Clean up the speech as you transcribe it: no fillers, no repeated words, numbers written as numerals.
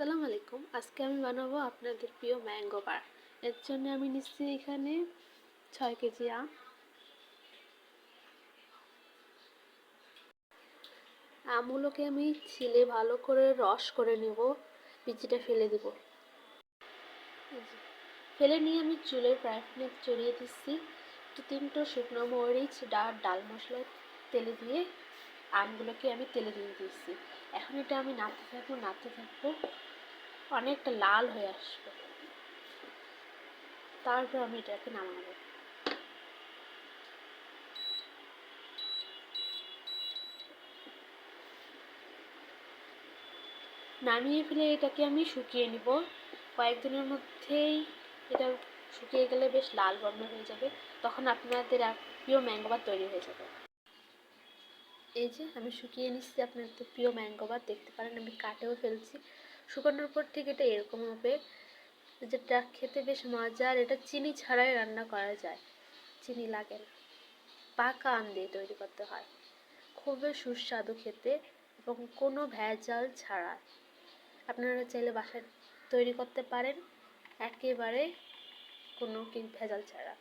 আসসালামু আলাইকুম। আজকে আমি বানাবো আপনাদের প্রিয় ম্যাঙ্গো বার। এর জন্য আমি নিচ্ছি এখানে 6 কেজি আম। আমগুলোকে আমি ছিলে ভালো করে রস করে নেব, বিচিটা ফেলে দেব। ফেলে নিয়ে আমি চুলের ফ্রাই প্যানে চড়িয়ে দিচ্ছি। 2-3টো শুকনো মরিচ, ডাল মশলা তেলে দিয়ে আমগুলোকে আমি তেলে দিয়ে দিচ্ছি। এখন এটা আমি নাড়তে থাকবো, অনেকটা লাল হয়ে আসবে। তারপর আমি এটাকে নামাবো। নামিয়ে ফেলে এটাকে আমি শুকিয়ে নিব। কয়েকদিনের মধ্যেই এটা শুকিয়ে গেলে বেশ লাল বর্ণ হয়ে যাবে, তখন আপনাদের প্রিয় ম্যাঙ্গো বার তৈরি হয়ে যাবে। এই যে আমি শুকিয়ে নিচ্ছি, আপনাদের প্রিয় ম্যাঙ্গো বার দেখতে পারেন, আমি কাটেও ফেলছি। শুকানোর পর ঠিক এটা এরকম হবে, যেটা খেতে বেশ মজা। আর এটা চিনি ছাড়াই রান্না করা যায়, চিনি লাগে না। পাকা আম দিয়ে তৈরি করতে হয়, খুবই সুস্বাদু খেতে এবং কোনো ভেজাল ছাড়া। আপনারা চাইলে বাসায় তৈরি করতে পারেন, একেবারে কোনো ভেজাল ছাড়া।